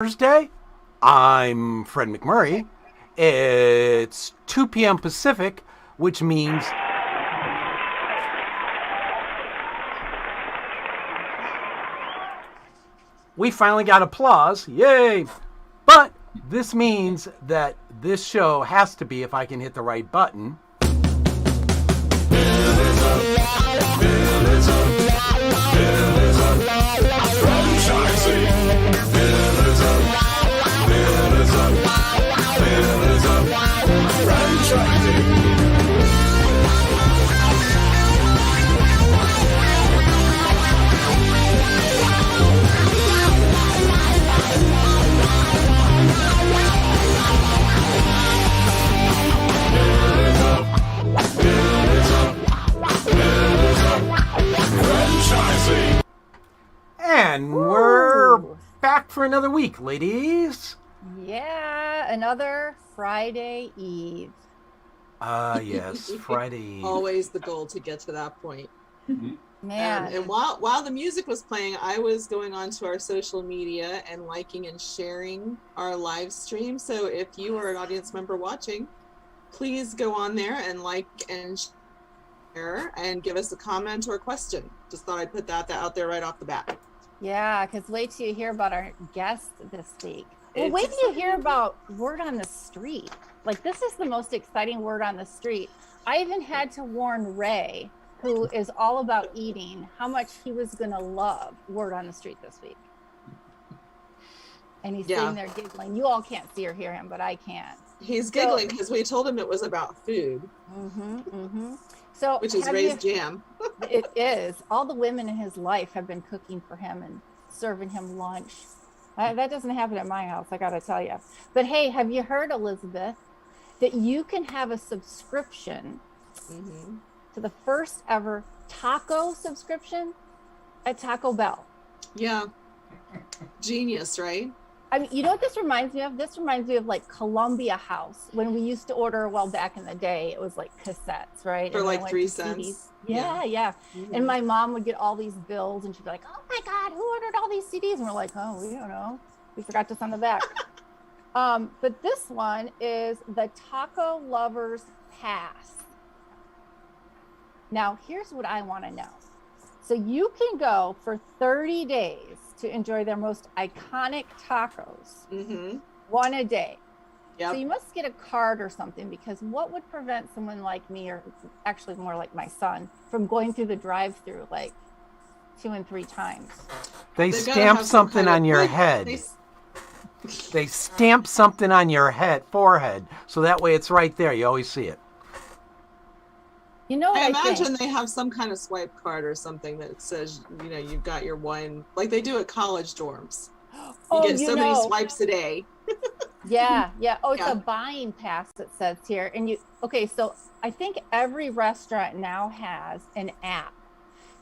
Thursday. I'm Fred McMurray. It's 2 p.m. Pacific, which means we finally got applause. Yay! But this means that this show has to be, if I can hit the right button, and we're back for another week, ladies. Yeah, another Friday Eve. Yes, Friday Eve. Always the goal to get to that point. Man. And while the music was playing, I was going on to our social media and liking and sharing our live stream. So if you are an audience member watching, please go on there and like and share and give us a comment or a question. Just thought I'd put that out there right off the bat. Yeah, because wait till you hear about our guest this week. Well, wait till you hear about word on the street. Like, this is the most exciting word on the street. I even had to warn Ray, who is all about eating, how much he was going to love word on the street this week. And he's sitting there giggling. You all can't see or hear him, but I can. He's giggling because we told him it was about food. So, which is Ray's jam. It is. All the women in his life have been cooking for him and serving him lunch. That doesn't happen at my house, I got to tell you. But hey, have you heard, Elizabeth, that you can have a subscription to the first ever taco subscription at Taco Bell? Yeah. Genius, right? I mean, you know what this reminds me of? This reminds me of like Columbia House, when we used to order, well, back in the day, it was like cassettes, right? For like 3 cents. Yeah. And my mom would get all these bills and she'd be like, oh my God, who ordered all these CDs? And we're like, oh, we don't know. We forgot to send them back. But this one is the Taco Lovers Pass. Now, here's what I want to know. So you can go for 30 days to enjoy their most iconic tacos, one a day. Yep. So you must get a card or something, because what would prevent someone like me, or actually more like my son, from going through the drive-through like 2 and 3 times? They stamp something on your head. They stamp something on your forehead, so that way it's right there. You always see it. You know what I imagine they have some kind of swipe card or something that says, you know, you've got your one, like they do at college dorms. You get so many swipes a day. Yeah. Oh, it's a buying pass, it says here. And so I think every restaurant now has an app.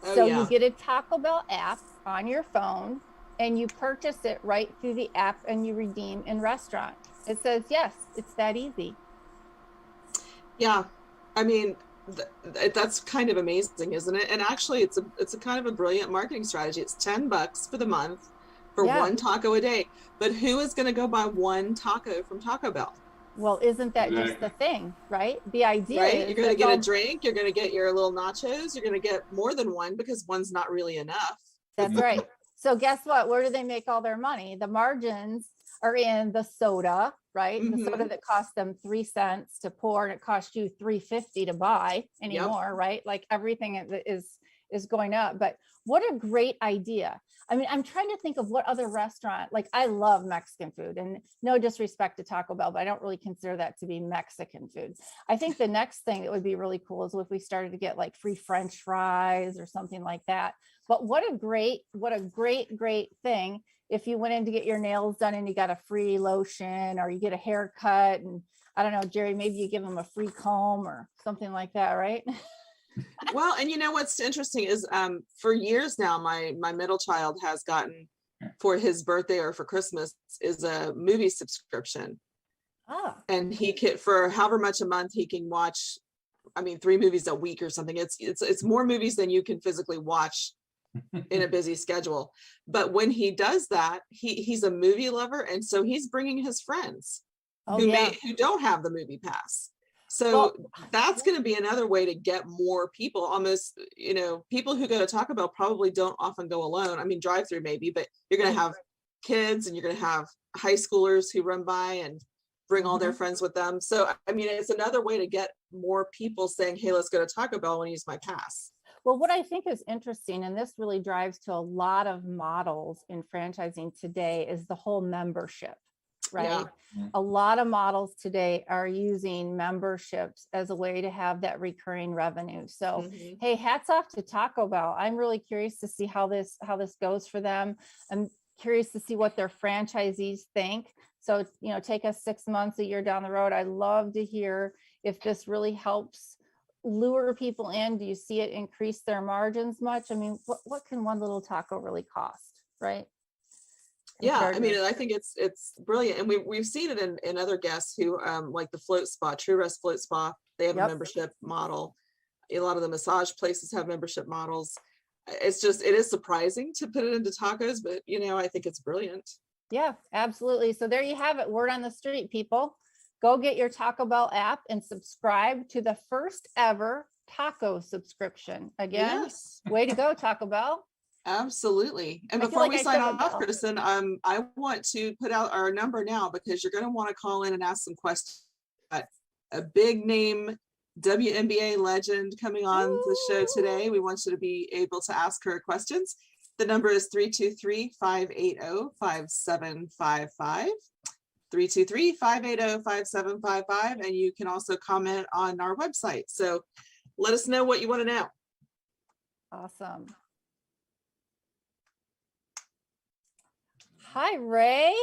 You get a Taco Bell app on your phone and you purchase it right through the app and you redeem in restaurant. It says, yes, it's that easy. Yeah. I mean, that's kind of amazing, isn't it? And actually it's a kind of a brilliant marketing strategy. It's $10 for the month for one taco a day. But who is going to go buy one taco from Taco Bell? Well, isn't that just the thing, right? The idea is you're going to get a drink, you're going to get your little nachos, you're going to get more than one because one's not really enough. That's right. So guess what? Where do they make all their money? The margins are in the soda, right? The soda that cost them 3 cents to pour and it costs you $3.50 to buy anymore, right? Like everything is going up. But what a great idea. I mean, I'm trying to think of what other restaurant, like I love Mexican food, and no disrespect to Taco Bell, but I don't really consider that to be Mexican food. I think the next thing that would be really cool is if we started to get like free French fries or something like that. But what a great thing if you went in to get your nails done and you got a free lotion, or you get a haircut, and I don't know, Jerry, maybe you give them a free comb or something like that, right? Well, and you know what's interesting is for years now, my middle child has gotten, for his birthday or for Christmas, is a movie subscription. And he can, for however much a month, he can watch, I mean, 3 movies a week or something. It's more movies than you can physically watch in a busy schedule. But when he does that, he's a movie lover. And so he's bringing his friends who don't have the movie pass. So that's going to be another way to get more people. Almost, people who go to Taco Bell probably don't often go alone. I mean, drive-through maybe, but you're going to have kids and you're going to have high schoolers who run by and bring all their friends with them. So, I mean, it's another way to get more people saying, hey, let's go to Taco Bell and use my pass. Well, what I think is interesting, and this really drives to a lot of models in franchising today, is the whole membership, right? Yeah. A lot of models today are using memberships as a way to have that recurring revenue. So, hey, hats off to Taco Bell. I'm really curious to see how this goes for them. I'm curious to see what their franchisees think. So, take us 6 months, a year down the road. I'd love to hear if this really helps lure people in. Do you see it increase their margins much? I mean, what can one little taco really cost, right? Yeah, I mean, I think it's brilliant. And we've seen it in other guests who like the Float Spa, True Rest Float Spa, they have a membership model. A lot of the massage places have membership models. It is surprising to put it into tacos, but I think it's brilliant. Yeah, absolutely. So there you have it. Word on the street, people. Go get your Taco Bell app and subscribe to the first ever taco subscription. Again, way to go, Taco Bell. Absolutely. And before we sign off, Kristen, I want to put out our number now because you're going to want to call in and ask some questions. A big name WNBA legend coming on the show today. We want you to be able to ask her questions. The number is 323-580-5755. 323-580-5755. And you can also comment on our website. So let us know what you want to know. Awesome. Hi, Ray.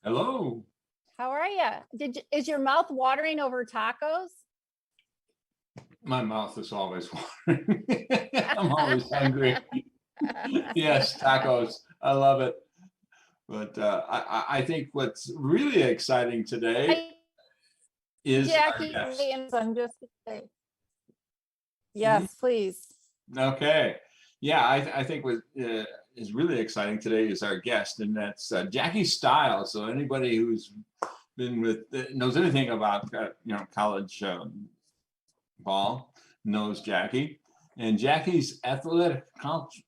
Hello. How are you? Is your mouth watering over tacos? My mouth is always watering. I'm always hungry. Yes, tacos. I love it. But I think what's really exciting today is Jackie. I'm just saying. Yes, please. Okay. Yeah, I think what is really exciting today is our guest, and that's Jackie Stiles. So anybody who's been knows anything about college ball knows Jackie. And Jackie's athletic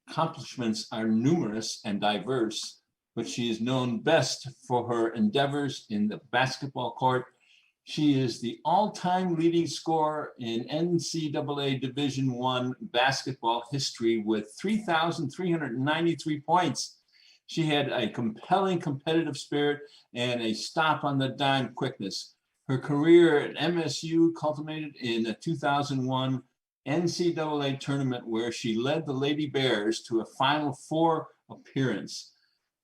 accomplishments are numerous and diverse, but she is known best for her endeavors in the basketball court. She is the all-time leading scorer in NCAA Division I basketball history with 3,393 points. She had a compelling competitive spirit and a stop-on-the-dime quickness. Her career at MSU culminated in the 2001 NCAA tournament where she led the Lady Bears to a Final Four appearance.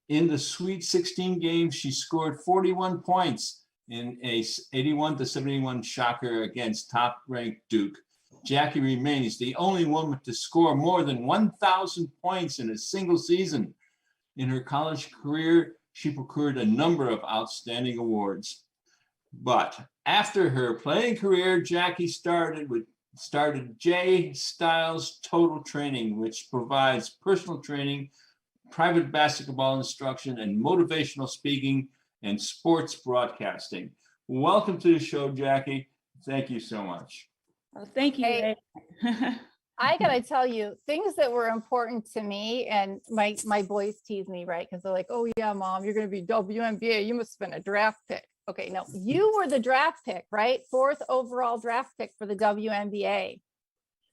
In the Sweet 16 games, she scored 41 points in a 81-71 shocker against top-ranked Duke. Jackie remains the only woman to score more than 1,000 points in a single season. In her college career, she procured a number of outstanding awards. But after her playing career, Jackie started J Stiles Total Training, which provides personal training, private basketball instruction, and motivational speaking and sports broadcasting. Welcome to the show, Jackie. Thank you so much. Well, thank you. Hey, I gotta tell you, things that were important to me, and my boys tease me, right? Because they're like, oh yeah, Mom, you're gonna be WNBA. You must have been a draft pick. Okay, no, you were the draft pick, right? 4th overall draft pick for the WNBA.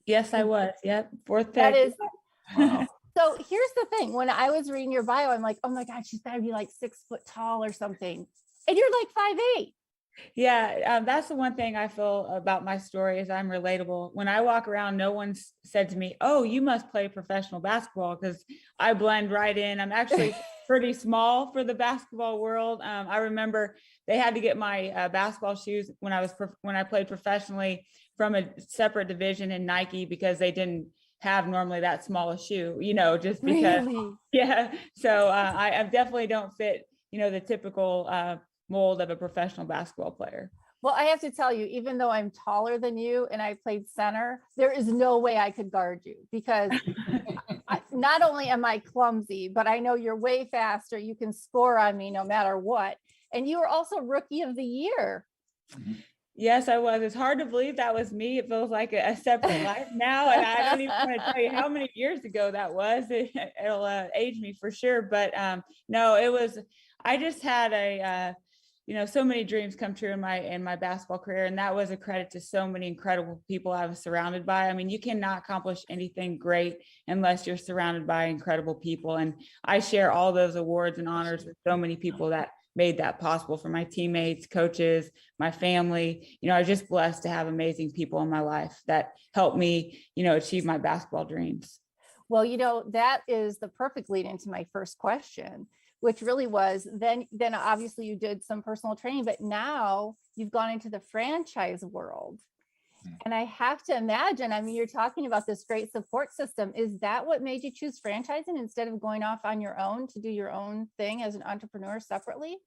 Yes, I was. Yep. 4th pick. That is. Wow. So here's the thing. When I was reading your bio, I'm like, oh my God, she's gotta be like 6 foot tall or something. And you're like 5'8". Yeah, that's the one thing I feel about my story is I'm relatable. When I walk around, no one's said to me, oh, you must play professional basketball, because I blend right in. I'm actually pretty small for the basketball world. I remember they had to get my basketball shoes when I played professionally from a separate division in Nike, because they didn't have normally that small a shoe, just because. Really? Yeah. So I definitely don't fit, the typical mold of a professional basketball player. Well, I have to tell you, even though I'm taller than you and I played center, there is no way I could guard you, because not only am I clumsy, but I know you're way faster. You can score on me no matter what. And you were also Rookie of the Year. Yes, I was. It's hard to believe that was me. It feels like a separate life now. And I don't even want to tell you how many years ago that was. It'll age me for sure. But no, it was, I just had so many dreams come true in my basketball career. And that was a credit to so many incredible people I was surrounded by. I mean, you cannot accomplish anything great unless you're surrounded by incredible people. And I share all those awards and honors with so many people that made that possible, for my teammates, coaches, my family. I was just blessed to have amazing people in my life that helped me, achieve my basketball dreams. Well, that is the perfect lead into my first question, which really was then obviously you did some personal training, but now you've gone into the franchise world. And I have to imagine, I mean, you're talking about this great support system. Is that what made you choose franchising instead of going off on your own to do your own thing as an entrepreneur separately?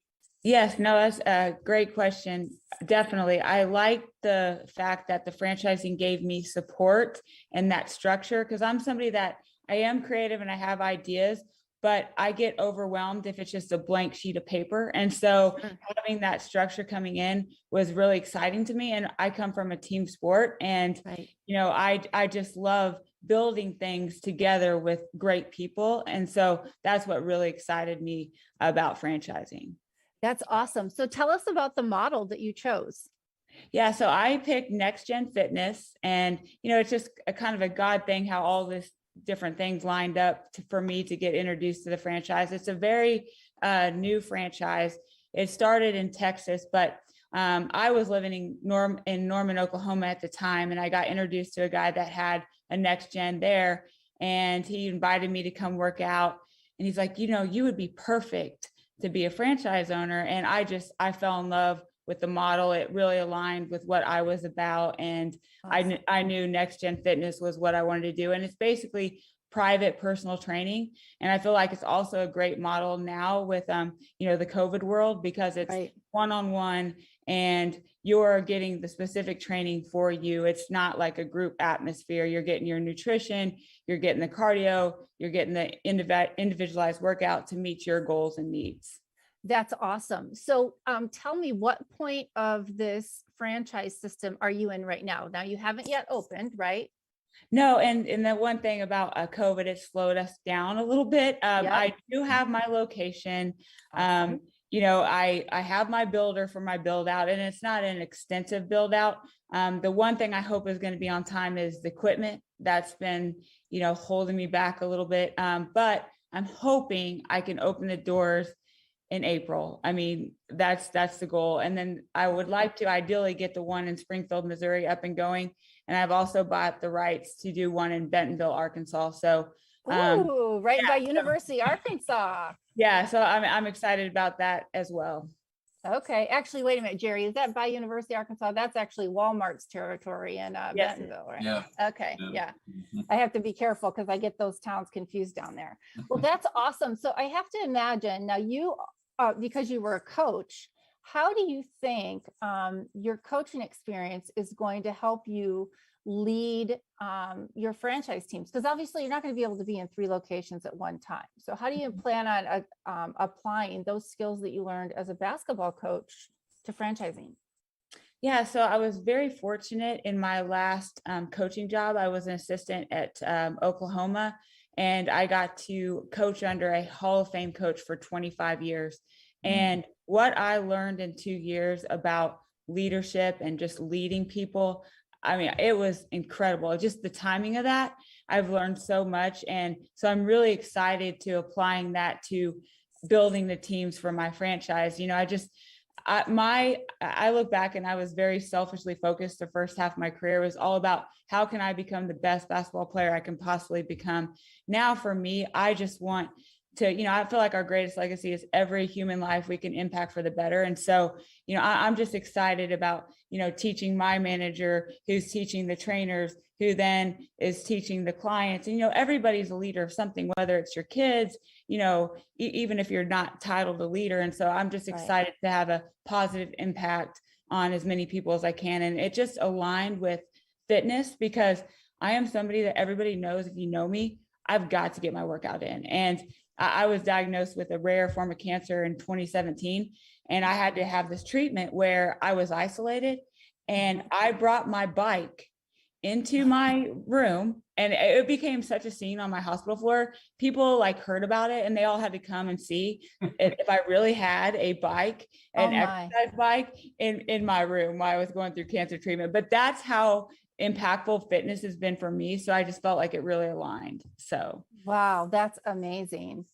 Yes, no, that's a great question. Definitely. I like the fact that the franchising gave me support and that structure, because I'm somebody that I am creative and I have ideas, but I get overwhelmed if it's just a blank sheet of paper. And so having that structure coming in was really exciting to me. And I come from a team sport, and, I just love building things together with great people. And so that's what really excited me about franchising. That's awesome. So tell us about the model that you chose. Yeah, so I picked NextGen Fitness, and, it's just a kind of a God thing how all this different things lined up for me to get introduced to the franchise. It's a very new franchise. It started in Texas, but I was living in Norman, Oklahoma at the time, and I got introduced to a guy that had a NextGen there, and he invited me to come work out. And he's like, you would be perfect to be a franchise owner. And I fell in love with the model. It really aligned with what I was about. And awesome. I knew NextGen Fitness was what I wanted to do. And it's basically private personal training. And I feel like it's also a great model now with, the COVID world, because it's one-on-one and you're getting the specific training for you. It's not like a group atmosphere. You're getting your nutrition, you're getting the cardio, you're getting the individualized workout to meet your goals and needs. That's awesome. So tell me, what point of this franchise system are you in right now? Now you haven't yet opened, right? No, and the one thing about COVID, it slowed us down a little bit. I do have my location. Awesome. I have my builder for my build out, and it's not an extensive build out. The one thing I hope is going to be on time is the equipment. That's been, holding me back a little bit. But I'm hoping I can open the doors in April. I mean, that's the goal. And then I would like to ideally get the one in Springfield, Missouri up and going. And I've also bought the rights to do one in Bentonville, Arkansas. So right by University, Arkansas. Yeah, so I'm excited about that as well. Okay, actually, wait a minute, Jerry, is that by University, Arkansas? That's actually Walmart's territory in Yes. Bentonville, right? Yeah. Okay, yeah. I have to be careful because I get those towns confused down there. Well, that's awesome. So I have to imagine now you, because you were a coach, how do you think your coaching experience is going to help you lead your franchise teams? Because obviously you're not going to be able to be in 3 locations at one time. So how do you plan on applying those skills that you learned as a basketball coach to franchising? Yeah, so I was very fortunate in my last coaching job. I was an assistant at Oklahoma, and I got to coach under a Hall of Fame coach for 25 years. And what I learned in 2 years about leadership and just leading people, I mean, it was incredible. Just the timing of that, I've learned so much. And so I'm really excited to applying that to building the teams for my franchise. I look back and I was very selfishly focused. The first half of my career was all about how can I become the best basketball player I can possibly become. Now for me, I just want to, I feel like our greatest legacy is every human life we can impact for the better. And so, I'm just excited about, teaching my manager, who's teaching the trainers, who then is teaching the clients. And, everybody's a leader of something, whether it's your kids, even if you're not titled a leader. And so I'm just excited to have a positive impact on as many people as I can. And it just aligned with fitness, because I am somebody that everybody knows. If you know me, I've got to get my workout in. And I was diagnosed with a rare form of cancer in 2017. And I had to have this treatment where I was isolated, and I brought my bike into my room, and it became such a scene on my hospital floor. People like heard about it, and they all had to come and see if I really had a bike, an exercise bike in my room while I was going through cancer treatment. But that's how impactful fitness has been for me. So I just felt like it really aligned. So wow, that's amazing.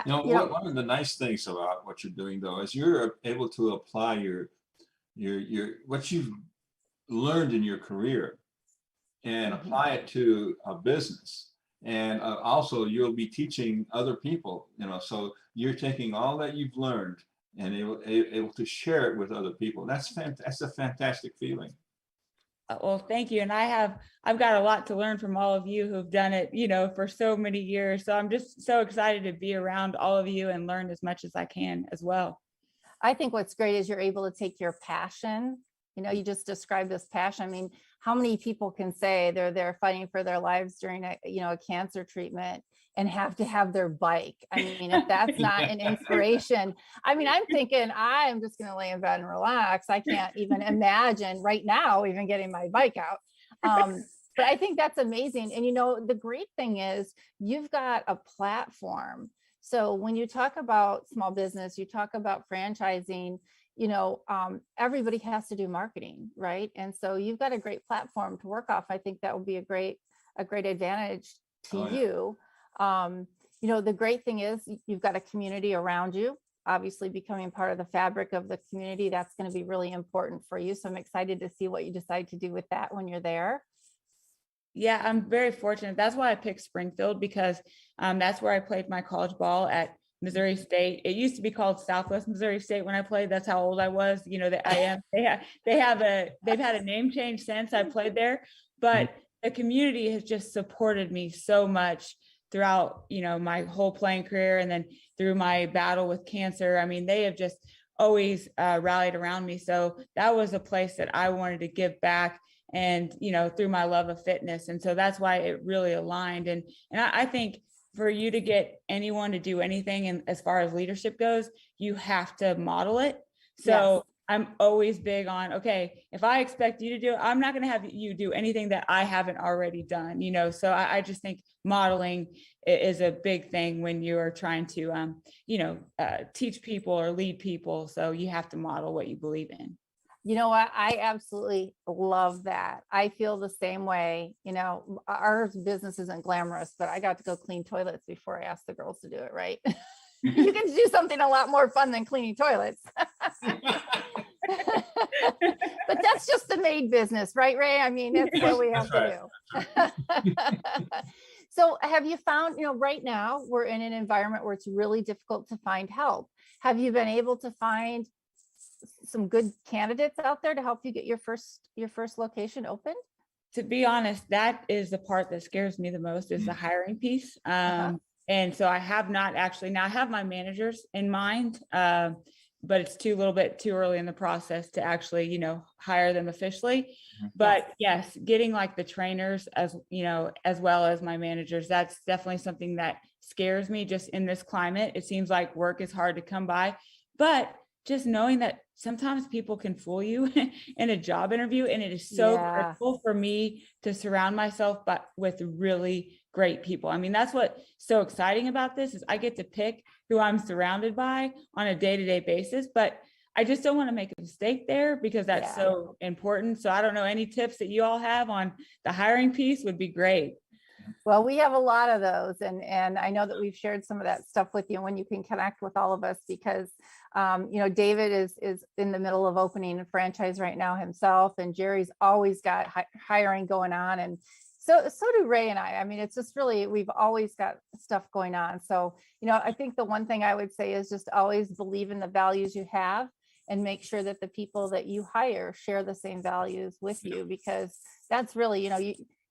One of the nice things about what you're doing, though, is you're able to apply your what you've learned in your career and apply it to a business. And also you'll be teaching other people, so you're taking all that you've learned and able to share it with other people. That's a fantastic feeling. Well, thank you. And I've got a lot to learn from all of you who've done it, for so many years. So I'm just so excited to be around all of you and learn as much as I can as well. I think what's great is you're able to take your passion. You just described this passion. I mean, how many people can say they're fighting for their lives during a cancer treatment and have to have their bike? I mean, if that's not an inspiration, I mean, I'm thinking I'm just going to lay in bed and relax. I can't even imagine right now even getting my bike out. But I think that's amazing. And, the great thing is you've got a platform. So when you talk about small business, you talk about franchising, everybody has to do marketing, right? And so you've got a great platform to work off. I think that would be a great advantage to you. The great thing is you've got a community around you, obviously becoming part of the fabric of the community. That's going to be really important for you. So I'm excited to see what you decide to do with that when you're there. Yeah, I'm very fortunate. That's why I picked Springfield, because that's where I played my college ball at Missouri State. It used to be called Southwest Missouri State when I played. That's how old I was. They've had a name change since I played there, but the community has just supported me so much throughout, my whole playing career, and then through my battle with cancer. I mean, they have just always rallied around me. So that was a place that I wanted to give back, and, through my love of fitness. And so that's why it really aligned. And I think for you to get anyone to do anything, and as far as leadership goes, you have to model it. So yes. I'm always big on, okay, if I expect you to do it, I'm not going to have you do anything that I haven't already done, so I just think modeling is a big thing when you're trying to, teach people or lead people. So you have to model what you believe in. You know what? I absolutely love that. I feel the same way. Our business isn't glamorous, but I got to go clean toilets before I asked the girls to do it, right? You can do something a lot more fun than cleaning toilets. But that's just the maid business, right, Ray? I mean, that's what we have to do. So have you found, right now we're in an environment where it's really difficult to find help. Have you been able to find some good candidates out there to help you get your first location opened? To be honest, that is the part that scares me the most, is the hiring piece. And so I have not actually, now I have my managers in mind, but it's a little bit too early in the process to actually, hire them officially. But yes, getting like the trainers as well as my managers, that's definitely something that scares me just in this climate. It seems like work is hard to come by, but just knowing that sometimes people can fool you in a job interview. And it is so critical for me to surround myself with really great people. I mean, that's what's so exciting about this, is I get to pick who I'm surrounded by on a day-to-day basis, but I just don't want to make a mistake there, because that's so important. So I don't know, any tips that you all have on the hiring piece would be great. Well, we have a lot of those, and I know that we've shared some of that stuff with you when you can connect with all of us, because David is in the middle of opening a franchise right now himself, and Jerry's always got hiring going on, and so do Ray and I. I mean, it's just really, we've always got stuff going on. So, I think the one thing I would say is just always believe in the values you have, and make sure that the people that you hire share the same values with you, because that's really,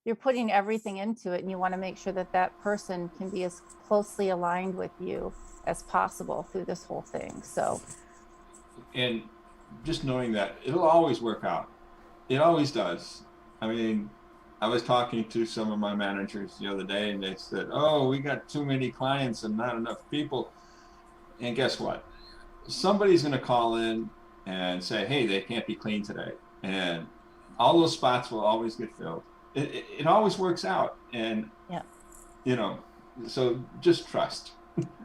you're putting everything into it, and you want to make sure that that person can be as closely aligned with you as possible through this whole thing. So, and just knowing that it'll always work out. It always does. I mean, I was talking to some of my managers the other day, and they said, "Oh, we got too many clients and not enough people." And guess what? Somebody's going to call in and say, "Hey, they can't be clean today," and all those spots will always get filled. It always works out, and Yeah. you know, so just trust.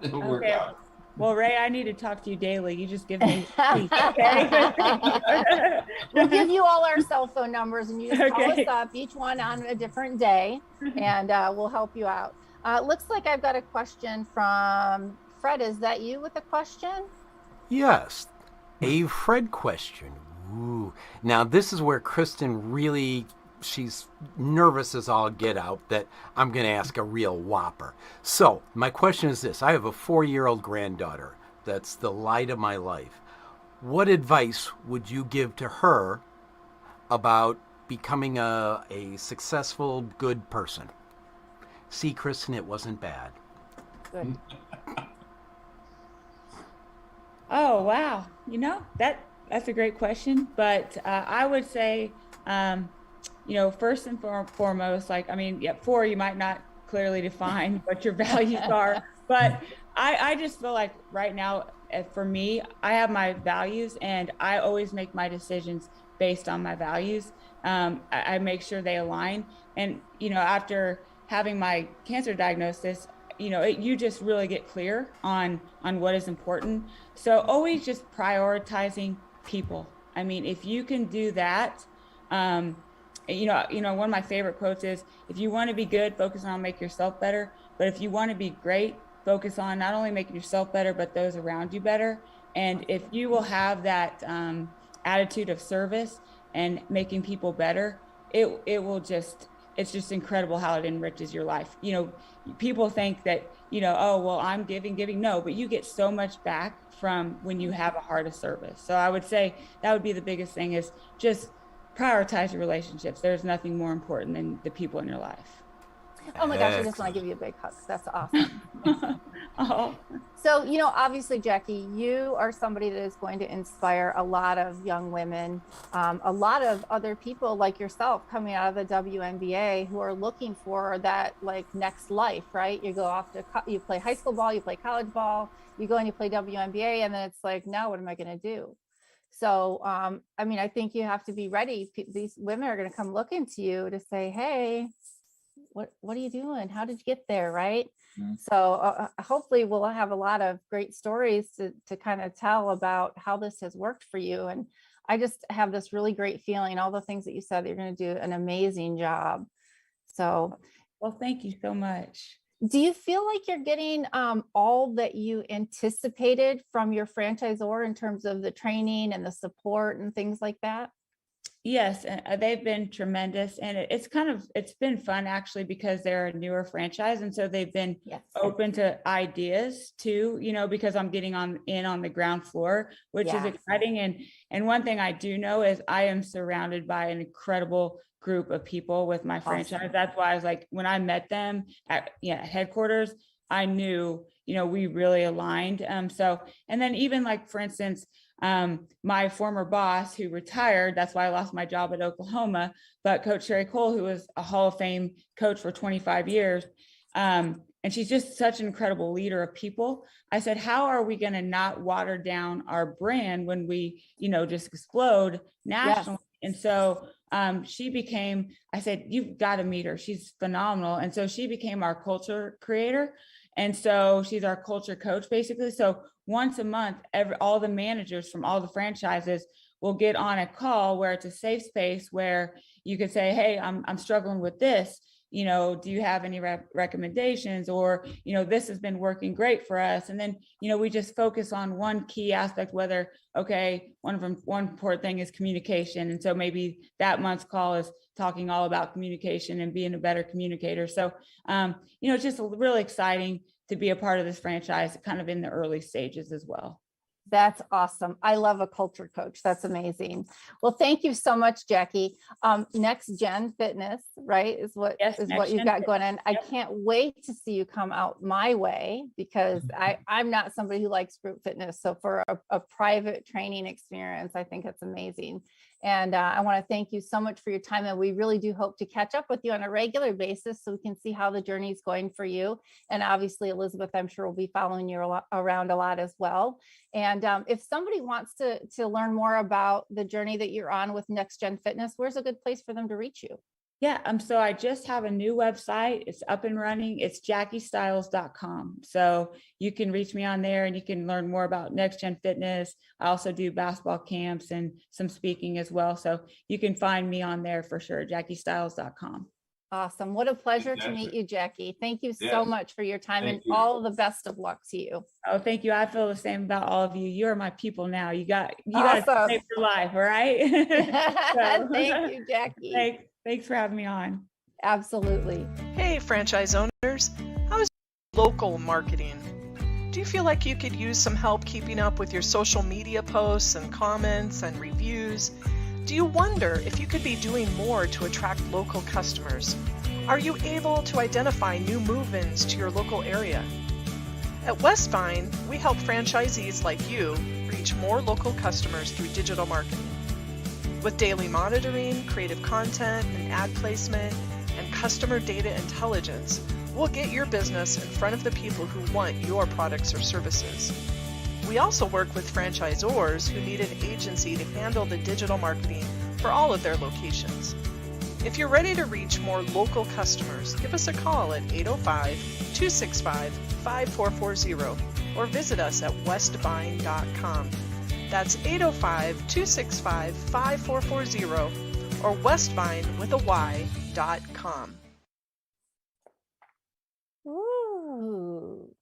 It'll work Okay. out. Well, Ray, I need to talk to you daily. You just give me okay. We'll give you all our cell phone numbers, and you just call Okay. us up, each one on a different day, and we'll help you out. Looks like I've got a question from Fred. Is that you with a question? Yes, a Fred question. Ooh. Now, this is where Kristen really, she's nervous as all get out that I'm going to ask a real whopper. So, my question is this. I have a 4-year-old granddaughter that's the light of my life. What advice would you give to her about becoming a successful, good person? See, Kristen, it wasn't bad. Good. Oh, wow. That's a great question. But I would say, first and foremost, yeah, 4, you might not clearly define what your values are, but I just feel like right now, for me, I have my values, and I always make my decisions based on my values. I make sure they align. And, after having my cancer diagnosis, you just really get clear on what is important. So always just prioritizing people. I mean, if you can do that, one of my favorite quotes is, if you want to be good, focus on make yourself better. But if you want to be great, focus on not only making yourself better, but those around you better. And if you will have that attitude of service and making people better, it's just incredible how it enriches your life. People think that, oh, well, I'm giving. No, but you get so much back from when you have a heart of service. So I would say that would be the biggest thing, is just prioritize your relationships. There's nothing more important than the people in your life. Oh my gosh, I just want to give you a big hug. That's awesome. Oh. So, obviously, Jackie, you are somebody that is going to inspire a lot of young women, a lot of other people like yourself coming out of the WNBA who are looking for that next life, right? You go off to, you play high school ball, you play college ball, you go and you play WNBA, and then it's like, now what am I going to do? So, I think you have to be ready. These women are going to come looking to you to say, hey, what are you doing? How did you get there? Right. Mm-hmm. So hopefully we'll have a lot of great stories to kind of tell about how this has worked for you. And I just have this really great feeling, all the things that you said, that you're going to do an amazing job. So, well, thank you so much. Do you feel like you're getting all that you anticipated from your franchisor in terms of the training and the support and things like that? Yes, and they've been tremendous, and it's been fun actually, because they're a newer franchise, and so they've been open to ideas too, because I'm getting on the ground floor, which is exciting. And one thing I do know is I am surrounded by an incredible group of people with my franchise. That's why I was like, when I met them at headquarters, I knew, we really aligned. And then even for instance, my former boss who retired, that's why I lost my job at Oklahoma, but Coach Sherry Cole, who was a Hall of Fame coach for 25 years, and she's just such an incredible leader of people. I said, how are we going to not water down our brand when we, just explode nationally? Yes. And so she became, I said, you've got to meet her. She's phenomenal. And so she became our culture creator. And so she's our culture coach, basically. So once a month, all the managers from all the franchises will get on a call where it's a safe space where you could say, hey, I'm struggling with this. Do you have any recommendations? Or, this has been working great for us. And then, we just focus on one key aspect, whether, one important thing is communication. And so maybe that month's call is talking all about communication and being a better communicator. So, it's just really exciting to be a part of this franchise, kind of in the early stages as well. That's awesome. I love a culture coach. That's amazing. Well, thank you so much, Jackie. NextGen Fitness, right, is what you've got going on. I can't wait to see you come out my way, because I'm not somebody who likes group fitness. So for a private training experience, I think it's amazing. And I want to thank you so much for your time. And we really do hope to catch up with you on a regular basis so we can see how the journey is going for you. And obviously, Elizabeth, I'm sure will be following you around a lot as well. And if somebody wants to learn more about the journey that you're on with NextGen Fitness, where's a good place for them to reach you? Yeah, so I just have a new website. It's up and running. It's JackieStiles.com. So you can reach me on there and you can learn more about NextGen Fitness. I also do basketball camps and some speaking as well. So you can find me on there for sure, JackieStiles.com. Awesome. What a pleasure to meet you, Jackie. Thank you so Yes. much for your time Thank and you. all the best of luck to you. Oh, thank you. I feel the same about all of you. You're my people now. You got Awesome. to stay for life, all right? So, Thank you, Jackie. Thanks for having me on. Absolutely. Hey, franchise owners, how is local marketing? Do you feel like you could use some help keeping up with your social media posts and comments and reviews? Do you wonder if you could be doing more to attract local customers? Are you able to identify new move-ins to your local area? At Westvine, we help franchisees like you reach more local customers through digital marketing. With daily monitoring, creative content, and ad placement, and customer data intelligence, we'll get your business in front of the people who want your products or services. We also work with franchisors who need an agency to handle the digital marketing for all of their locations. If you're ready to reach more local customers, give us a call at 805-265-5440 or visit us at westvine.com. That's 805-265-5440 or westvine.com. Ooh.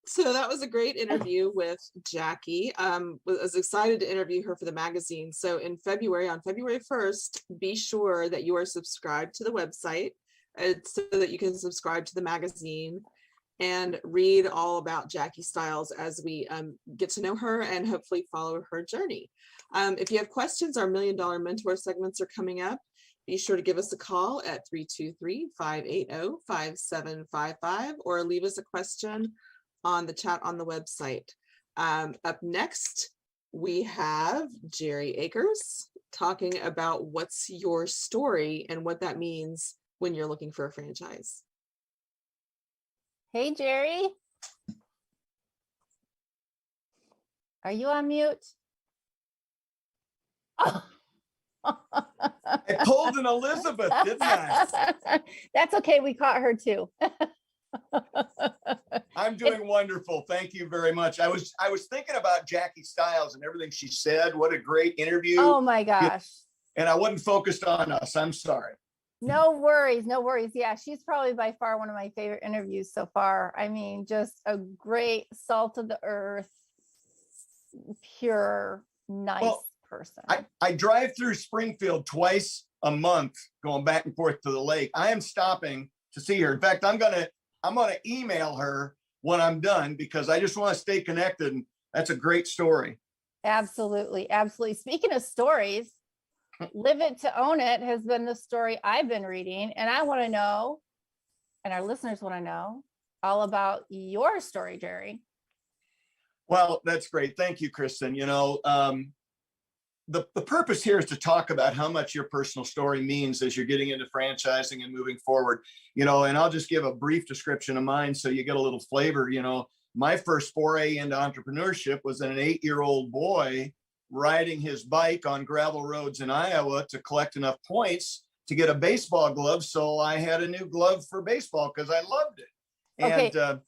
So that was a great interview with Jackie. Was excited to interview her for the magazine. So on February 1st, be sure that you are subscribed to the website so that you can subscribe to the magazine and read all about Jackie Stiles as we get to know her and hopefully follow her journey. If you have questions, our $1 Million Mentor segments are coming up. Be sure to give us a call at 323-580-5755 or leave us a question on the chat on the website. Up next, we have Jerry Akers talking about what's your story and what that means when you're looking for a franchise. Hey, Jerry. Are you on mute? Oh. I pulled an Elizabeth, didn't I? That's okay. We caught her too. I'm doing wonderful. Thank you very much. I was thinking about Jackie Stiles and everything she said. What a great interview. Oh my gosh. And I wasn't focused on us. I'm sorry. No worries. No worries. Yeah, she's probably by far one of my favorite interviews so far. I mean, just a great salt of the earth, pure, nice person. I drive through Springfield twice a month, going back and forth to the lake. I am stopping to see her. In fact, I'm gonna email her when I'm done because I just want to stay connected. And that's a great story. Absolutely. Absolutely. Speaking of stories, Live It to Own It has been the story I've been reading. And I want to know, and our listeners want to know all about your story, Jerry. Well, that's great. Thank you, Kristen. You know, the purpose here is to talk about how much your personal story means as you're getting into franchising and moving forward, you know, and I'll just give a brief description of mine so you get a little flavor. You know, my first foray into entrepreneurship was an 8-year-old boy riding his bike on gravel roads in Iowa to collect enough points to get a baseball glove. So I had a new glove for baseball because I loved it. Okay. And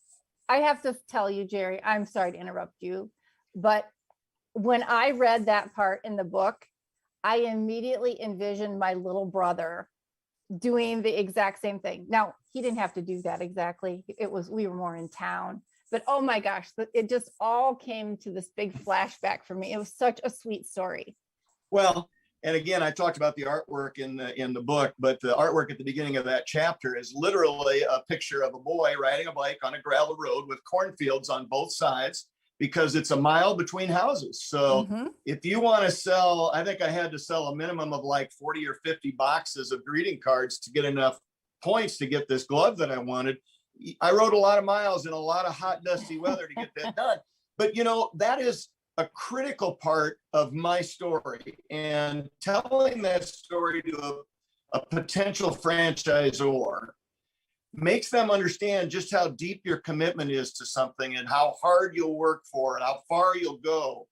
I have to tell you, Jerry, I'm sorry to interrupt you, but when I read that part in the book, I immediately envisioned my little brother doing the exact same thing. Now, he didn't have to do that exactly. We were more in town, but oh my gosh, it just all came to this big flashback for me. It was such a sweet story. well, and again, I talked about the artwork in the book, but the artwork at the beginning of that chapter is literally a picture of a boy riding a bike on a gravel road with cornfields on both sides because it's a mile between houses. So if you want to sell, I think I had to sell a minimum of like 40 or 50 boxes of greeting cards to get enough points to get this glove that I wanted. I rode a lot of miles in a lot of hot, dusty weather to get that done. But, you know, that is a critical part of my story, and telling that story to a potential franchisor makes them understand just how deep your commitment is to something and how hard you'll work for it, how far you'll go.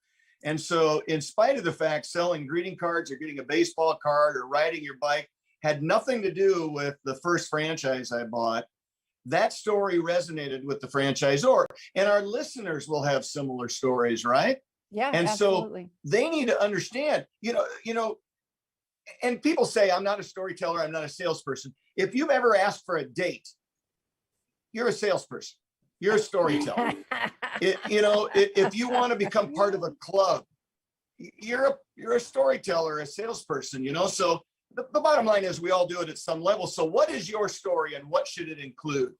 And so in spite of the fact selling greeting cards or getting a baseball card or riding your bike had nothing to do with the first franchise I bought, that story resonated with the franchisor. And our listeners will have similar stories, right? Yeah, and absolutely. So they need to understand, and people say, I'm not a storyteller, I'm not a salesperson. If you've ever asked for a date, you're a salesperson, you're a storyteller. If you want to become part of a club, you're a storyteller, a salesperson, So the bottom line is we all do it at some level. So what is your story and what should it include?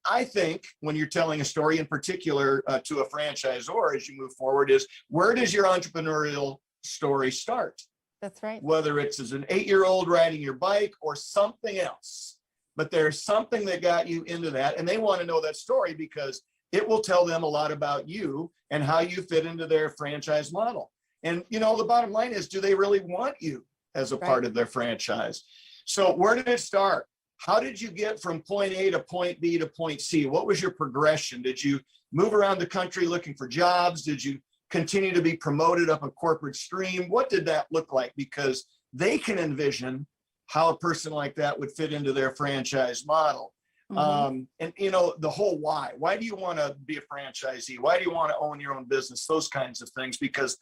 I think when you're telling a story in particular to a franchisor as you move forward is, where does your entrepreneurial story start? That's right. Whether it's as an 8-year-old riding your bike or something else, but there's something that got you into that, and they want to know that story because it will tell them a lot about you and how you fit into their franchise model. And, the bottom line is, do they really want you as a part of their franchise? So where did it start? How did you get from point A to point B to point C? What was your progression? Did you move around the country looking for jobs? Did you continue to be promoted up a corporate stream? What did that look like? Because they can envision how a person like that would fit into their franchise model. And the whole why do you want to be a franchisee? Why do you want to own your own business? Those kinds of things, because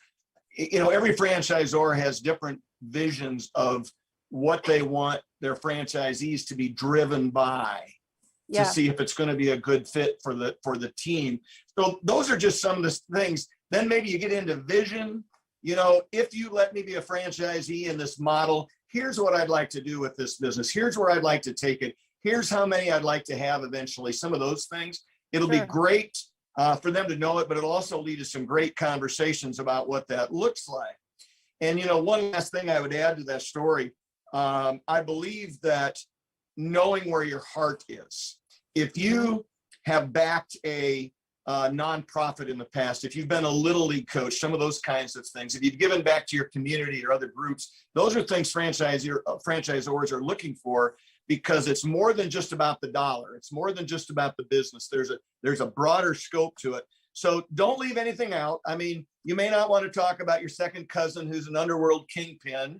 every franchisor has different visions of what they want their franchisees to be driven by to see if it's going to be a good fit for the team. So those are just some of the things. Then maybe you get into vision. If you let me be a franchisee in this model, here's what I'd like to do with this business. Here's where I'd like to take it. Here's how many I'd like to have eventually. Some of those things. It'll be great for them to know it, but it'll also lead to some great conversations about what that looks like. And, one last thing I would add to that story, I believe that knowing where your heart is, if you have backed a nonprofit in the past, if you've been a little league coach, some of those kinds of things, if you've given back to your community or other groups, those are things franchisors are looking for, because it's more than just about the dollar. It's more than just about the business. There's a broader scope to it. So don't leave anything out. I mean, you may not want to talk about your second cousin who's an underworld kingpin.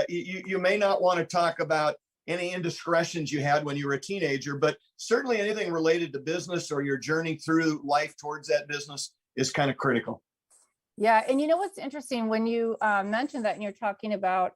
You may not want to talk about any indiscretions you had when you were a teenager, but certainly anything related to business or your journey through life towards that business is kind of critical. Yeah. And what's interesting when you mentioned that and you're talking about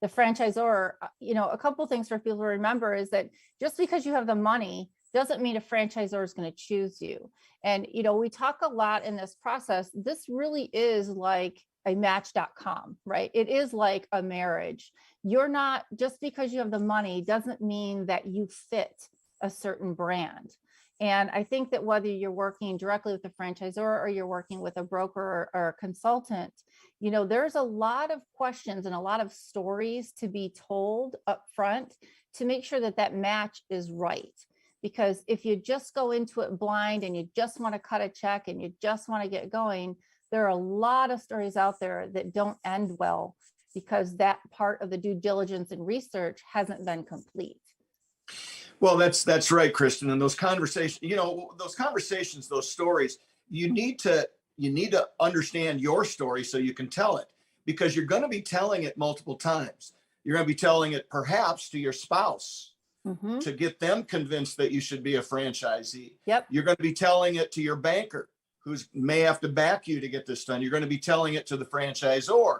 the franchisor, a couple of things for people to remember is that just because you have the money doesn't mean a franchisor is going to choose you. And, we talk a lot in this process. This really is like a Match.com, right? It is like a marriage. You're not, just because you have the money doesn't mean that you fit a certain brand. And I think that whether you're working directly with a franchisor or you're working with a broker or a consultant, there's a lot of questions and a lot of stories to be told up front to make sure that that match is right. Because if you just go into it blind and you just want to cut a check and you just want to get going, there are a lot of stories out there that don't end well because that part of the due diligence and research hasn't been complete. Well, that's right, Kristen. And those conversations, those stories, you need to understand your story so you can tell it, because you're going to be telling it multiple times. You're going to be telling it perhaps to your spouse to get them convinced that you should be a franchisee. Yep. You're going to be telling it to your banker who may have to back you to get this done. You're going to be telling it to the franchisor.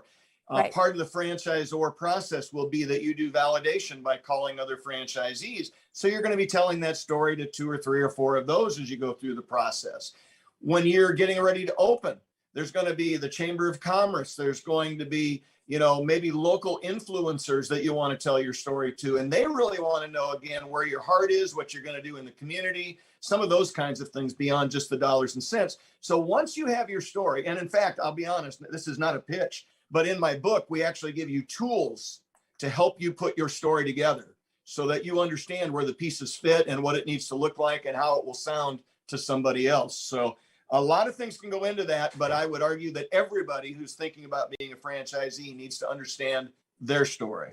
Right. Part of the franchisor process will be that you do validation by calling other franchisees. So you're going to be telling that story to 2 or 3 or 4 of those as you go through the process. When you're getting ready to open, there's going to be the Chamber of Commerce. There's going to be, maybe local influencers that you want to tell your story to. And they really want to know, again, where your heart is, what you're going to do in the community, some of those kinds of things beyond just the dollars and cents. So once you have your story, and in fact, I'll be honest, this is not a pitch, but in my book, we actually give you tools to help you put your story together so that you understand where the pieces fit and what it needs to look like and how it will sound to somebody else. So a lot of things can go into that, but I would argue that everybody who's thinking about being a franchisee needs to understand their story.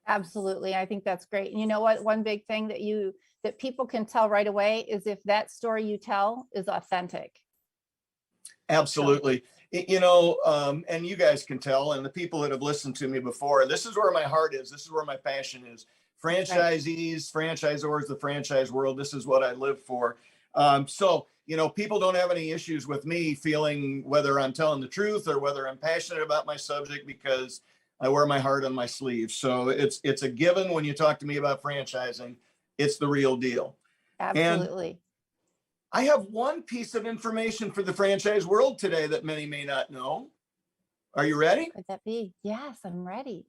Absolutely. I think that's great. And you know what? One big thing that people can tell right away is if that story you tell is authentic. Absolutely. You know, and you guys can tell, and the people that have listened to me before, this is where my heart is. This is where my passion is. Franchisees, franchisors, the franchise world. This is what I live for. So, you know, people don't have any issues with me feeling whether I'm telling the truth or whether I'm passionate about my subject, because I wear my heart on my sleeve. So it's a given when you talk to me about franchising. It's the real deal. Absolutely. And I have one piece of information for the franchise world today that many may not know. Are you ready? What could that be? Yes, I'm ready.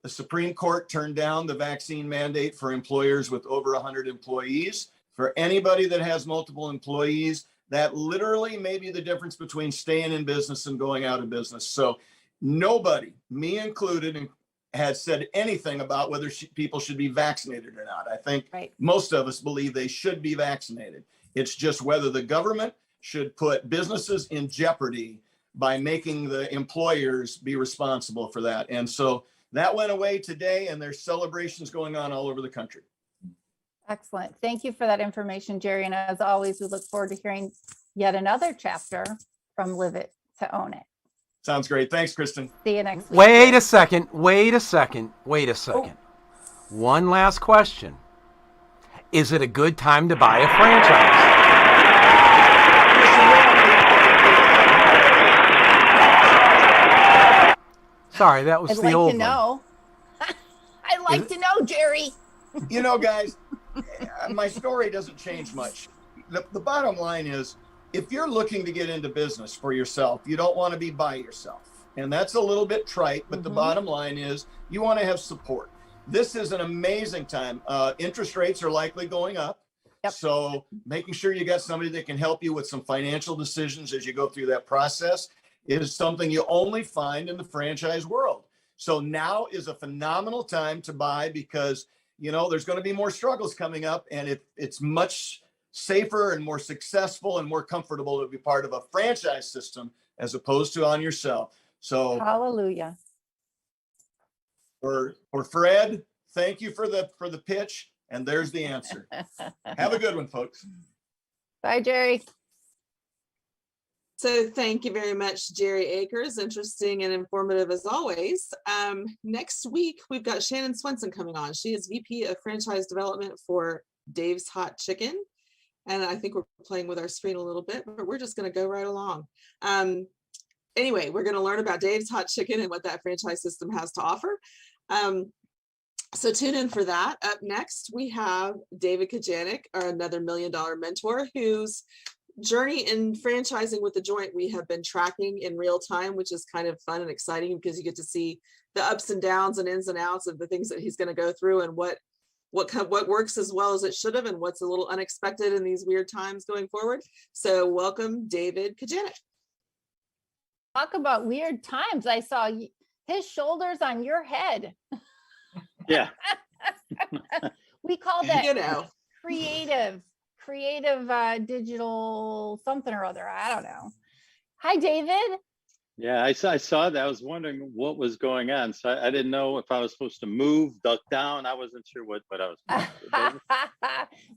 The Supreme Court turned down the vaccine mandate for employers with over 100 employees. For anybody that has multiple employees, that literally may be the difference between staying in business and going out of business. So nobody, me included, has said anything about whether people should be vaccinated or not. I think most of us believe they should be vaccinated. It's just whether the government should put businesses in jeopardy by making the employers be responsible for that. And so that went away today, and there's celebrations going on all over the country. Excellent. Thank you for that information, Jerry. And as always, we look forward to hearing yet another chapter from Live It to Own It. Sounds great. Thanks, Kristen. See you next week. Wait a second. One last question. Is it a good time to buy a franchise? Sorry, that was the old one. I'd like to know, Jerry. You know, guys, my story doesn't change much. The bottom line is, if you're looking to get into business for yourself, you don't want to be by yourself. And that's a little bit trite, but the bottom line is you want to have support. This is an amazing time. Interest rates are likely going up. Yep. So making sure you got somebody that can help you with some financial decisions as you go through that process is something you only find in the franchise world. So now is a phenomenal time to buy, because, you know, there's going to be more struggles coming up, and it's much safer and more successful and more comfortable to be part of a franchise system as opposed to on yourself. So hallelujah. For Fred, thank you for the pitch, and there's the answer. Have a good one, folks. Bye, Jerry. So thank you very much, Jerry Akers. Interesting and informative as always. Next week, we've got Shannon Swenson coming on. She is VP of Franchise Development for Dave's Hot Chicken. And I think we're playing with our screen a little bit, but we're just going to go right along. Anyway, we're going to learn about Dave's Hot Chicken and what that franchise system has to offer. So tune in for that. Up next, we have David Kajanik, another $1 Million mentor, whose journey in franchising with The Joint we have been tracking in real time, which is kind of fun and exciting, because you get to see the ups and downs and ins and outs of the things that he's going to go through, and what works as well as it should have, and what's a little unexpected in these weird times going forward. So welcome, David Kajanik. Talk about weird times. I saw his shoulders on your head. Yeah. We call that, you know, creative digital something or other. I don't know. Hi, David. Yeah, I saw that. I was wondering what was going on. So I didn't know if I was supposed to move, duck down. I wasn't sure what I was supposed to do.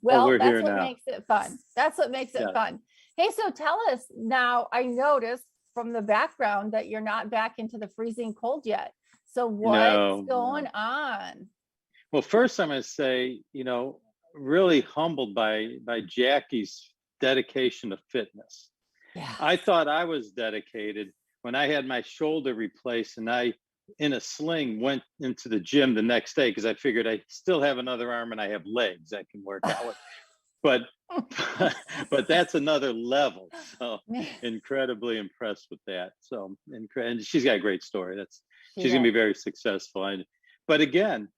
Well, we're that's here what now. makes it fun. That's what makes it fun. Hey, so tell us now, I noticed from the background that you're not back into the freezing cold yet. So what's going on? Well, first I'm going to say, really humbled by Jackie's dedication to fitness. Yeah. I thought I was dedicated when I had my shoulder replaced, and I, in a sling, went into the gym the next day because I figured I still have another arm and I have legs I can work out with. But that's another level. So incredibly impressed with that. So, and she's got a great story. She's going to be very successful. But again,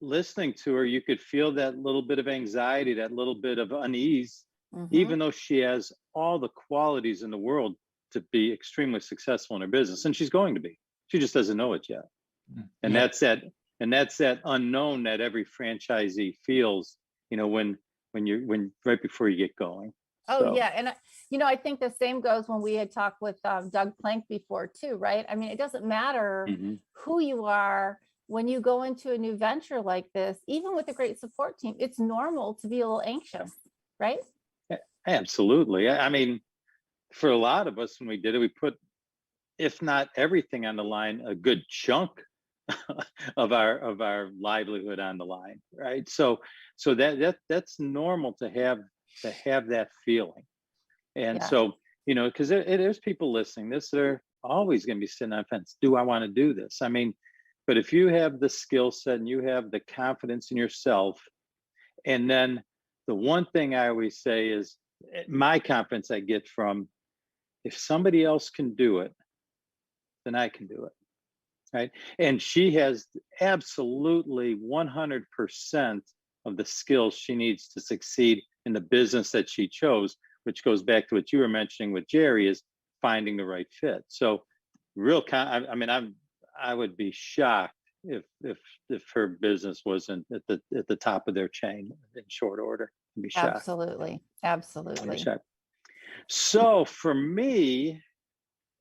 listening to her, you could feel that little bit of anxiety, that little bit of unease, even though she has all the qualities in the world to be extremely successful in her business. And she's going to be. She just doesn't know it yet. And that's that unknown that every franchisee feels, when right before you get going. Oh So, yeah. And I think the same goes when we had talked with Doug Plank before too, right? I mean, it doesn't matter mhm. who you are when you go into a new venture like this, even with a great support team, it's normal to be a little anxious, right? Absolutely. I mean, for a lot of us, when we did it, we put, if not everything on the line, a good chunk of our livelihood on the line, right? So that's normal to have that feeling. And Yeah. so, because there's people listening this, they're always going to be sitting on the fence. Do I want to do this? I mean, but if you have the skill set and you have the confidence in yourself, and then the one thing I always say is my confidence I get from, if somebody else can do it, then I can do it. Right. And she has absolutely 100% of the skills she needs to succeed in the business that she chose, which goes back to what you were mentioning with Jerry, is finding the right fit. So I mean, I would be shocked if her business wasn't at the top of their chain in short order. I'd be shocked. Absolutely. I'd be Absolutely. shocked. So for me,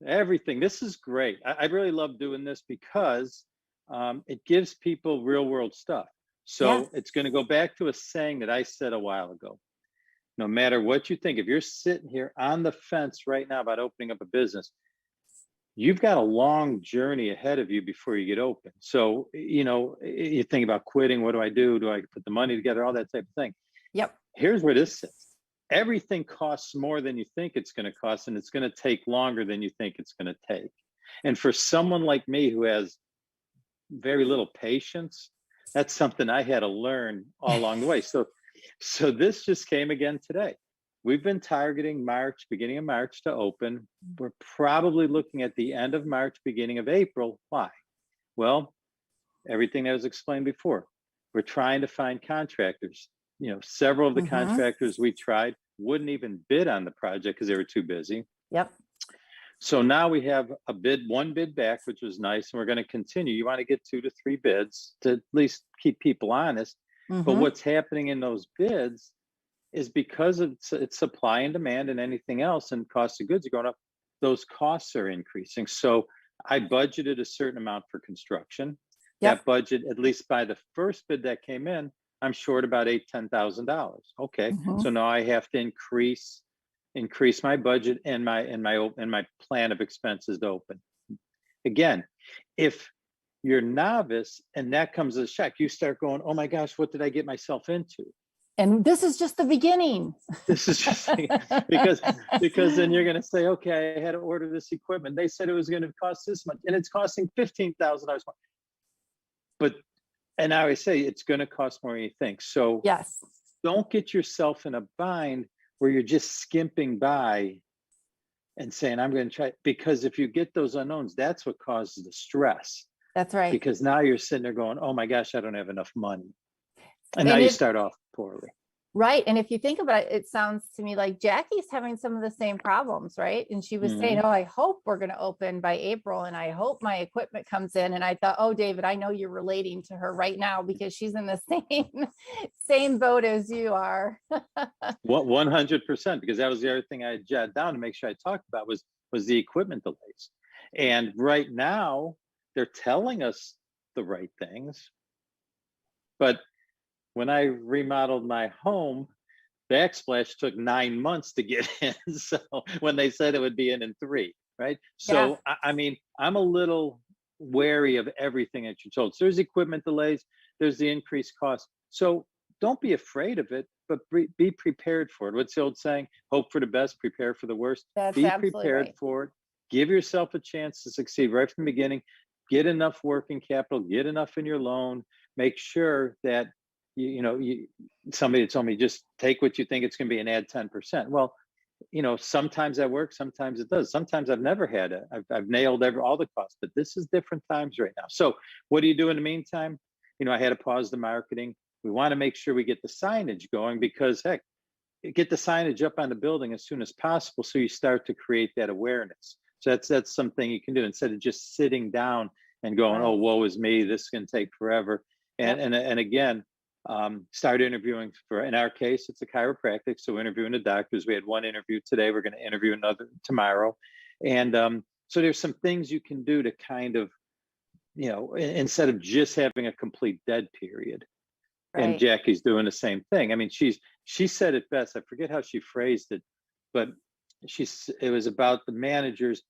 this is great. I really love doing this because it gives people real world stuff. So it's going to go back to a saying that I said a while ago. No matter what you think, if you're sitting here on the fence right now about opening up a business, you've got a long journey ahead of you before you get open. So, you think about quitting. What do I do? Do I put the money together? All that type of thing. Yep. Here's where this sits. Everything costs more than you think it's going to cost, and it's going to take longer than you think it's going to take. And for someone like me who has very little patience, that's something I had to learn all along the way. So this just came again today. We've been targeting beginning of March to open. We're probably looking at the end of March, beginning of April. Why? Well, everything that was explained before. We're trying to find contractors. Several of the contractors we tried wouldn't even bid on the project because they were too busy. Yep. So now we have one bid back, which was nice. And we're going to continue. You want to get 2 to 3 bids to at least keep people honest. But what's happening in those bids is because it's supply and demand and anything else, and cost of goods are going up, those costs are increasing. So I budgeted a certain amount for construction. Yep. That budget, at least by the first bid that came in, I'm short about $8,000-$10,000. Okay, so now I have to increase my budget and my plan of expenses to open. Again, if you're novice and that comes as a shock, you start going, oh my gosh, what did I get myself into? And this is just the beginning. This is just because then you're going to say, okay, I had to order this equipment. They said it was going to cost this much, and it's costing $15,000 more. And I always say it's going to cost more than you think. So yes, don't get yourself in a bind where you're just skimping by and saying, I'm going to try, because if you get those unknowns, that's what causes the stress. That's right. Because now you're sitting there going, oh my gosh, I don't have enough money. And now you start off poorly. Right. And if you think about it, it sounds to me like Jackie's having some of the same problems, right? And she was saying, oh, I hope we're going to open by April, and I hope my equipment comes in. And I thought, oh, David, I know you're relating to her right now because she's in the same boat as you are. 100%, because that was the other thing I had jotted down to make sure I talked about was the equipment delays. And right now they're telling us the right things, but when I remodeled my home, backsplash took 9 months to get in. So when they said it would be in 3, right? So, I mean, I'm a little wary of everything that you're told. So there's equipment delays, there's the increased cost. So don't be afraid of it, but be prepared for it. What's the old saying? Hope for the best, prepare for the worst. Be prepared for it. Give yourself a chance to succeed right from the beginning. Get enough working capital, get enough in your loan. Make sure that somebody told me just take what you think it's going to be and add 10%. Well, sometimes that works, sometimes it does. Sometimes I've never had it. I've nailed all the costs, but this is different times right now. So what do you do in the meantime? I had to pause the marketing. We want to make sure we get the signage going because heck, get the signage up on the building as soon as possible. So you start to create that awareness. So that's something you can do instead of just sitting down and going, oh, woe is me, this is going to take forever. And again, start interviewing for, in our case, it's a chiropractic. So interviewing the doctors. We had one interview today. We're going to interview another tomorrow. And so there's some things you can do to kind of, instead of just having a complete dead period. Right. And Jackie's doing the same thing. I mean, she said it best. I forget how she phrased it, but it was about the managers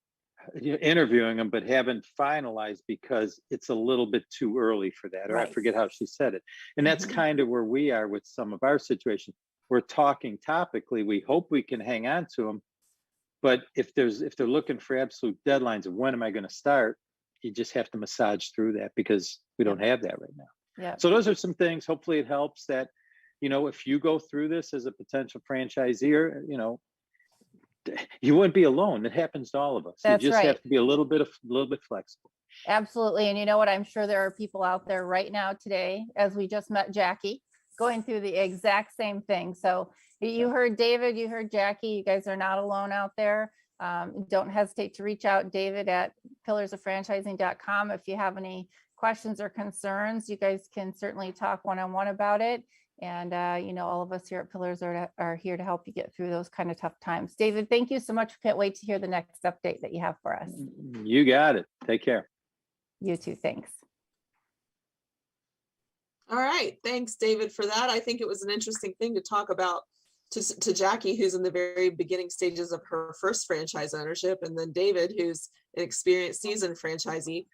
interviewing them, but haven't finalized because it's a little bit too early for that. Or right. I forget how she said it. And that's kind of where we are with some of our situations. We're talking topically. We hope we can hang on to them. But if they're looking for absolute deadlines of when am I going to start, you just have to massage through that because we don't have that right now. Yeah. So those are some things. Hopefully it helps that, if you go through this as a potential franchisee, or, you wouldn't be alone. It happens to all of us. That's you just right. have to be a little bit flexible. Absolutely. And you know what? I'm sure there are people out there right now today, as we just met Jackie, going through the exact same thing. So you heard David, you heard Jackie, you guys are not alone out there. Don't hesitate to reach out, David, at pillarsoffranchising.com. If you have any questions or concerns, you guys can certainly talk one-on-one about it. And, all of us here at Pillars are here to help you get through those kind of tough times. David, thank you so much. Can't wait to hear the next update that you have for us. You got it. Take care. You too. Thanks. All right. Thanks, David, for that. I think it was an interesting thing to talk about to Jackie, who's in the very beginning stages of her first franchise ownership, and then David, who's an experienced seasoned franchisee.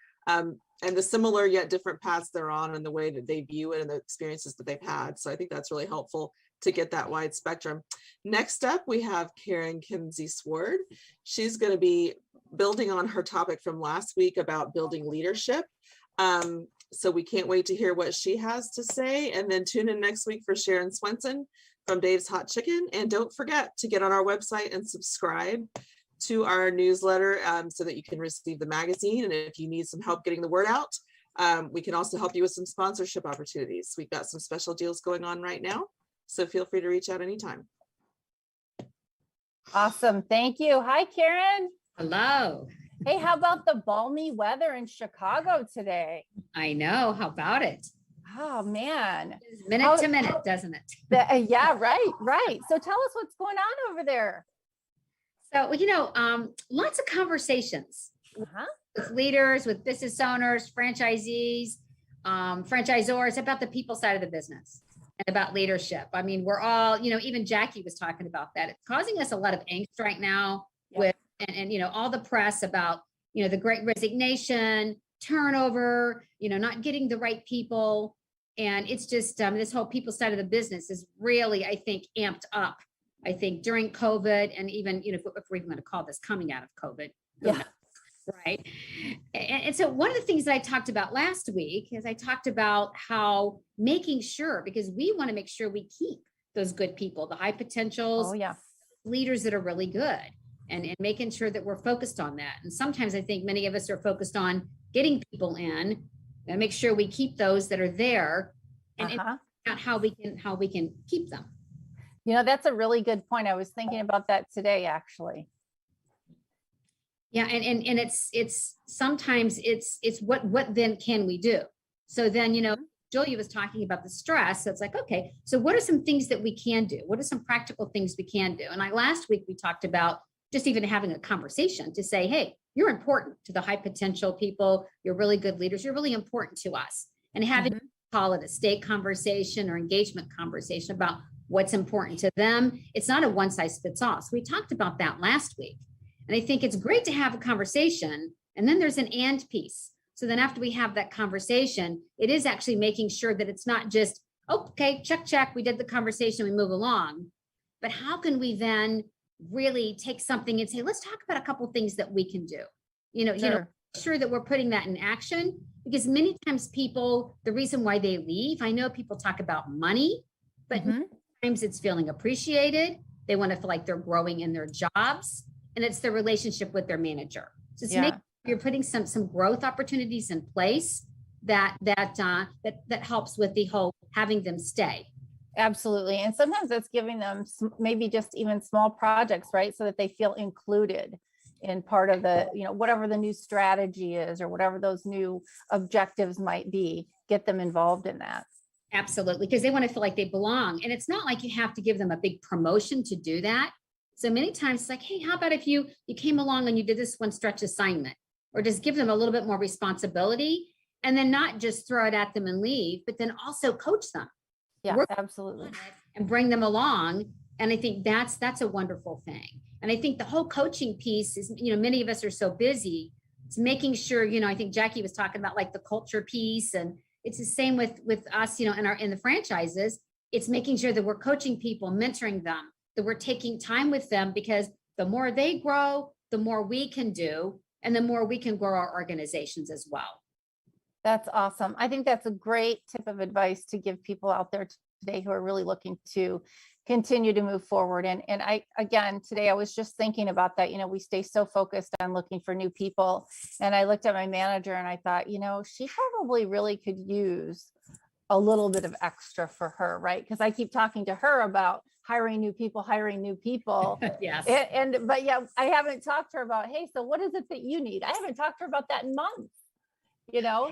And the similar yet different paths they're on and the way that they view it and the experiences that they've had. So I think that's really helpful to get that wide spectrum. Next up, we have Karen Kimsey Sword. She's going to be building on her topic from last week about building leadership. So we can't wait to hear what she has to say. And then tune in next week for Shannon Swenson from Dave's Hot Chicken. And don't forget to get on our website and subscribe to our newsletter so that you can receive the magazine. And if you need some help getting the word out, we can also help you with some sponsorship opportunities. We've got some special deals going on right now, so feel free to reach out anytime. Awesome. Thank you. Hi, Karen. Hello. Hey, how about the balmy weather in Chicago today? I know. How about it? Oh, man. Minute to minute, doesn't it? Yeah, right. So tell us what's going on over there. So, lots of conversations with leaders, with business owners, franchisees, franchisors about the people side of the business and about leadership. I mean, we're all, even Jackie was talking about that. It's causing us a lot of angst right now with, and all the press about, the great resignation, turnover, not getting the right people. And it's just, this whole people side of the business is really, I think, amped up. I think during COVID, and even, if we're even going to call this coming out of COVID. Yeah. Right. And so one of the things that I talked about last week is I talked about how making sure, because we want to make sure we keep those good people, the high potentials, leaders that are really good, and making sure that we're focused on that. And sometimes I think many of us are focused on getting people in and make sure we keep those that are there and not how we can keep them. That's a really good point. I was thinking about that today, actually. Yeah. And it's sometimes it's what then can we do? So then, Julia was talking about the stress. So it's like, okay, so what are some things that we can do? What are some practical things we can do? And last week we talked about just even having a conversation to say, hey, you're important to the high potential people. You're really good leaders. You're really important to us. And having call it a stake conversation or engagement conversation about what's important to them. It's not a one size fits all. So we talked about that last week. And I think it's great to have a conversation. And then there's an and piece. So then after we have that conversation, it is actually making sure that it's not just, okay, check, we did the conversation, we move along. But how can we then really take something and say, let's talk about a couple things that we can do? Sure that we're putting that in action, because many times people, the reason why they leave, I know people talk about money, but sometimes it's feeling appreciated. They want to feel like they're growing in their jobs, and it's their relationship with their manager. So it's making sure you're putting some growth opportunities in place that helps with the whole having them stay. Absolutely. And sometimes that's giving them maybe just even small projects, right? So that they feel included in part of the, whatever the new strategy is or whatever those new objectives might be, get them involved in that. Absolutely, because they want to feel like they belong. And it's not like you have to give them a big promotion to do that. So many times it's like, hey, how about if you came along and you did this one stretch assignment, or just give them a little bit more responsibility, and then not just throw it at them and leave, but then also coach them. Yeah, Work absolutely. and bring them along. And I think that's a wonderful thing. And I think the whole coaching piece is, many of us are so busy. It's making sure, I think Jackie was talking about like the culture piece, and it's the same with us, in the franchises. It's making sure that we're coaching people, mentoring them, that we're taking time with them, because the more they grow, the more we can do, and the more we can grow our organizations as well. That's awesome. I think that's a great tip of advice to give people out there today who are really looking to continue to move forward. And today I was just thinking about that. We stay so focused on looking for new people. And I looked at my manager and I thought, she probably really could use a little bit of extra for her, right? Because I keep talking to her about hiring new people. Yes. But I haven't talked to her about, hey, so what is it that you need? I haven't talked to her about that in months.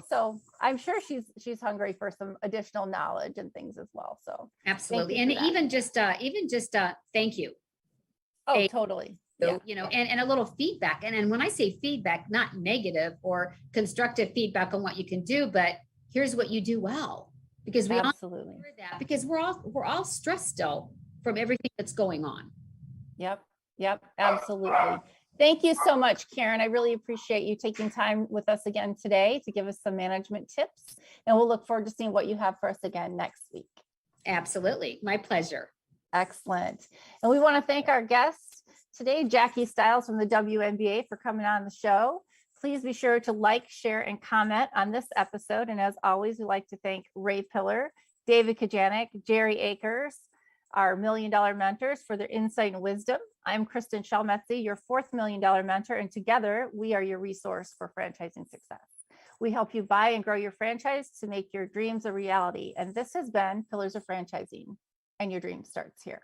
So I'm sure she's hungry for some additional knowledge and things as well. So absolutely. And even just thank you. Oh, totally. So, and a little feedback. And when I say feedback, not negative or constructive feedback on what you can do, but here's what you do well, because we absolutely all hear that, because we're all stressed still from everything that's going on. Yep. Absolutely. Thank you so much, Karen. I really appreciate you taking time with us again today to give us some management tips. And we'll look forward to seeing what you have for us again next week. Absolutely. My pleasure. Excellent. And we want to thank our guest today, Jackie Stiles from the WNBA, for coming on the show. Please be sure to like, share, and comment on this episode. And as always, we'd like to thank Ray Pillar, David Kajanik, Jerry Akers, our $1 Million mentors, for their insight and wisdom. I'm Kristen Shalmetzi, your fourth $1 Million mentor, and together we are your resource for franchising success. We help you buy and grow your franchise to make your dreams a reality. And this has been Pillars of Franchising, and your dream starts here.